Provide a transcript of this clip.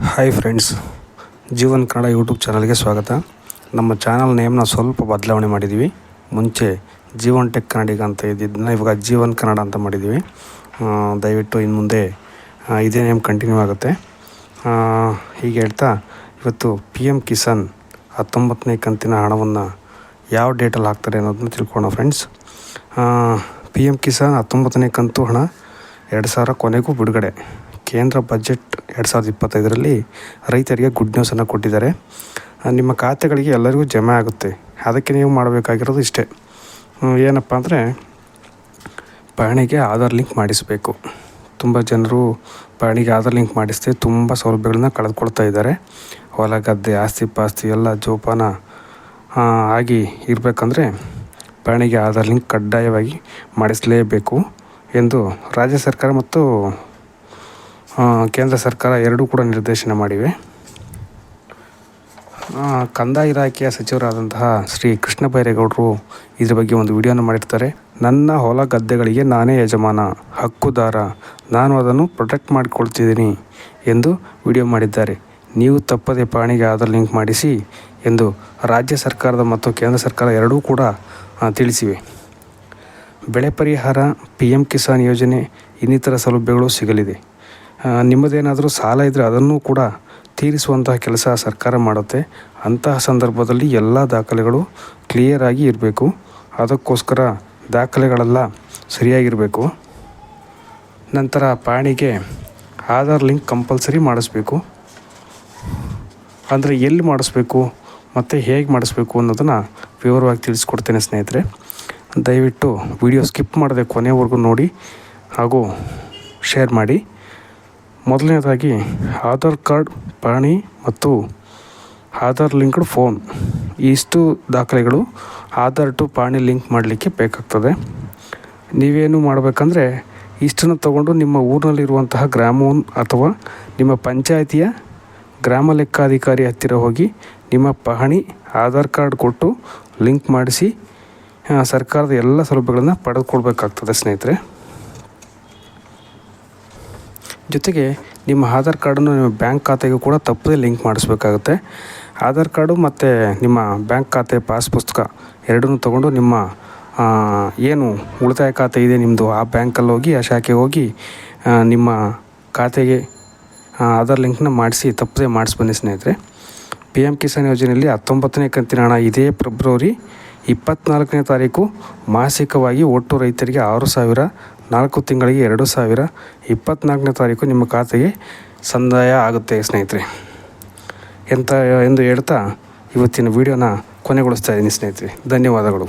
Hi friends, Jeevan Kannada YouTube ಚಾನಲ್ಗೆ ಸ್ವಾಗತ. ನಮ್ಮ ಚಾನಲ್ ನೇಮ್ನ ಸ್ವಲ್ಪ ಬದಲಾವಣೆ ಮಾಡಿದ್ದೀವಿ. ಮುಂಚೆ ಜೀವನ್ ಟೆಕ್ ಕನ್ನಡಿಗ ಅಂತ ಇದ್ದಿದ್ದನ್ನ ಇವಾಗ ಜೀವನ್ ಕನ್ನಡ ಅಂತ ಮಾಡಿದ್ದೀವಿ. ದಯವಿಟ್ಟು ಇನ್ನು ಮುಂದೆ ಇದೇ ನೇಮ್ ಕಂಟಿನ್ಯೂ ಆಗುತ್ತೆ. ಹೀಗೆ ಹೇಳ್ತಾ ಇವತ್ತು PM ಕಿಸಾನ್ 19ನೇ ಕಂತಿನ ಹಣವನ್ನು ಯಾವ ಡೇಟಲ್ಲಿ ಹಾಕ್ತಾರೆ ಅನ್ನೋದನ್ನ ತಿಳ್ಕೊಳ್ಳೋಣ ಫ್ರೆಂಡ್ಸ್. PM ಕಿಸಾನ್ 19ನೇ ಕಂತು ಹಣ 2000 ಕೊನೆಗೂ ಬಿಡುಗಡೆ. ಕೇಂದ್ರ ಬಜೆಟ್ 2025ರಲ್ಲಿ ರೈತರಿಗೆ ಗುಡ್ ನ್ಯೂಸನ್ನು ಕೊಟ್ಟಿದ್ದಾರೆ. ನಿಮ್ಮ ಖಾತೆಗಳಿಗೆ ಎಲ್ಲರಿಗೂ ಜಮೆ ಆಗುತ್ತೆ. ಅದಕ್ಕೆ ನೀವು ಮಾಡಬೇಕಾಗಿರೋದು ಇಷ್ಟೇ. ಏನಪ್ಪ ಅಂದರೆ ಪಹಣಿಗೆ ಆಧಾರ್ ಲಿಂಕ್ ಮಾಡಿಸಬೇಕು. ತುಂಬ ಜನರು ಪಹಣಿಗೆ ಆಧಾರ್ ಲಿಂಕ್ ಮಾಡಿಸದೆ ತುಂಬ ಸೌಲಭ್ಯಗಳನ್ನ ಕಳೆದುಕೊಳ್ತಾ ಇದ್ದಾರೆ. ಹೊಲ ಗದ್ದೆ ಆಸ್ತಿ ಪಾಸ್ತಿ ಎಲ್ಲ ಜೋಪಾನ ಆಗಿ ಇರಬೇಕಂದ್ರೆ ಪಹಣಿಗೆ ಆಧಾರ್ ಲಿಂಕ್ ಕಡ್ಡಾಯವಾಗಿ ಮಾಡಿಸಲೇಬೇಕು ಎಂದು ರಾಜ್ಯ ಸರ್ಕಾರ ಮತ್ತು ಕೇಂದ್ರ ಸರ್ಕಾರ ಎರಡೂ ಕೂಡ ನಿರ್ದೇಶನ ಮಾಡಿವೆ. ಕಂದಾಯ ಇಲಾಖೆಯ ಸಚಿವರಾದಂತಹ ಶ್ರೀ ಕೃಷ್ಣ ಬೈರೇಗೌಡರು ಇದ್ರ ಬಗ್ಗೆ ಒಂದು ವಿಡಿಯೋನ ಮಾಡಿರ್ತಾರೆ. ನನ್ನ ಹೊಲ ಗದ್ದೆಗಳಿಗೆ ನಾನೇ ಯಜಮಾನ, ಹಕ್ಕುದಾರ, ನಾನು ಅದನ್ನು ಪ್ರೊಟೆಕ್ಟ್ ಮಾಡಿಕೊಳ್ತಿದ್ದೀನಿ ಎಂದು ವಿಡಿಯೋ ಮಾಡಿದ್ದಾರೆ. ನೀವು ತಪ್ಪದೆ ಪಹಣಿಗೆ ಆಧಾರ್ ಲಿಂಕ್ ಮಾಡಿಸಿ ಎಂದು ರಾಜ್ಯ ಸರ್ಕಾರದ ಮತ್ತು ಕೇಂದ್ರ ಸರ್ಕಾರ ಎರಡೂ ಕೂಡ ತಿಳಿಸಿವೆ. ಬೆಳೆ ಪರಿಹಾರ, PM ಕಿಸಾನ್ ಯೋಜನೆ ಇನ್ನಿತರ ಸೌಲಭ್ಯಗಳು ಸಿಗಲಿದೆ. ನಿಮ್ಮದೇನಾದರೂ ಸಾಲ ಇದ್ದರೆ ಅದನ್ನು ಕೂಡ ತೀರಿಸುವಂತಹ ಕೆಲಸ ಸರ್ಕಾರ ಮಾಡುತ್ತೆ. ಅಂತಹ ಸಂದರ್ಭದಲ್ಲಿ ಎಲ್ಲ ದಾಖಲೆಗಳು ಕ್ಲಿಯರಾಗಿ ಇರಬೇಕು. ಅದಕ್ಕೋಸ್ಕರ ದಾಖಲೆಗಳೆಲ್ಲ ಸರಿಯಾಗಿರಬೇಕು. ನಂತರ ಪಹಣಿಗೆ ಆಧಾರ್ ಲಿಂಕ್ ಕಂಪಲ್ಸರಿ ಮಾಡಿಸ್ಬೇಕು. ಅಂದರೆ ಎಲ್ಲಿ ಮಾಡಿಸ್ಬೇಕು ಮತ್ತು ಹೇಗೆ ಮಾಡಿಸ್ಬೇಕು ಅನ್ನೋದನ್ನು ವಿವರವಾಗಿ ತಿಳಿಸ್ಕೊಡ್ತೇನೆ ಸ್ನೇಹಿತರೆ. ದಯವಿಟ್ಟು ವಿಡಿಯೋ ಸ್ಕಿಪ್ ಮಾಡದೆ ಕೊನೆವರೆಗೂ ನೋಡಿ ಹಾಗೂ ಶೇರ್ ಮಾಡಿ. ಮೊದಲನೇದಾಗಿ ಆಧಾರ್ ಕಾರ್ಡ್, ಪಹಣಿ ಮತ್ತು ಆಧಾರ್ ಲಿಂಕ್ಡ್ ಫೋನ್, ಇಷ್ಟು ದಾಖಲೆಗಳು ಆಧಾರ್ ಟು ಪಹಣಿ ಲಿಂಕ್ ಮಾಡಲಿಕ್ಕೆ ಬೇಕಾಗ್ತದೆ. ನೀವೇನು ಮಾಡಬೇಕಂದ್ರೆ ಇಷ್ಟನ್ನು ತಗೊಂಡು ನಿಮ್ಮ ಊರಿನಲ್ಲಿರುವಂತಹ ಗ್ರಾಮ ಅಥವಾ ನಿಮ್ಮ ಪಂಚಾಯಿತಿಯ ಗ್ರಾಮ ಲೆಕ್ಕಾಧಿಕಾರಿ ಹತ್ತಿರ ಹೋಗಿ ನಿಮ್ಮ ಪಹಣಿ ಆಧಾರ್ ಕಾರ್ಡ್ ಕೊಟ್ಟು ಲಿಂಕ್ ಮಾಡಿಸಿ ಸರ್ಕಾರದ ಎಲ್ಲ ಸೌಲಭ್ಯಗಳನ್ನು ಪಡೆದುಕೊಳ್ಬೇಕಾಗ್ತದೆ ಸ್ನೇಹಿತರೆ. ಜೊತೆಗೆ ನಿಮ್ಮ ಆಧಾರ್ ಕಾರ್ಡನ್ನು ನಿಮ್ಮ ಬ್ಯಾಂಕ್ ಖಾತೆಗೂ ಕೂಡ ತಪ್ಪದೇ ಲಿಂಕ್ ಮಾಡಿಸ್ಬೇಕಾಗುತ್ತೆ. ಆಧಾರ್ ಕಾರ್ಡು ಮತ್ತು ನಿಮ್ಮ ಬ್ಯಾಂಕ್ ಖಾತೆ ಪಾಸ್ ಪುಸ್ತಕ ಎರಡನ್ನೂ ತೊಗೊಂಡು ನಿಮ್ಮ ಏನು ಉಳಿತಾಯ ಖಾತೆ ಇದೆ ನಿಮ್ಮದು, ಆ ಬ್ಯಾಂಕಲ್ಲಿ ಹೋಗಿ ಆ ಶಾಖೆಗೆ ಹೋಗಿ ನಿಮ್ಮ ಖಾತೆಗೆ ಆಧಾರ್ ಲಿಂಕ್ನ ಮಾಡಿಸಿ ತಪ್ಪದೇ ಮಾಡಿಸ್ಬನ್ನಿ ಸ್ನೇಹಿತರೆ. PM ಕಿಸಾನ್ ಯೋಜನೆಯಲ್ಲಿ 19ನೇ ಕಂತಿನ ಹಣ ಇದೇ ಫೆಬ್ರವರಿ 24ನೇ ತಾರೀಕು ಮಾಸಿಕವಾಗಿ ಒಟ್ಟು ರೈತರಿಗೆ 6,000, 4 ತಿಂಗಳಿಗೆ 2,000, 24ನೇ ತಾರೀಕು ನಿಮ್ಮ ಖಾತೆಗೆ ಸಂದಾಯ ಆಗುತ್ತೆ ಸ್ನೇಹಿತರೆ ಎಂದು ಹೇಳ್ತಾ ಇವತ್ತಿನ ವಿಡಿಯೋನ ಕೊನೆಗೊಳಿಸ್ತಾ ಇದ್ದೀನಿ ಸ್ನೇಹಿತರೆ. ಧನ್ಯವಾದಗಳು.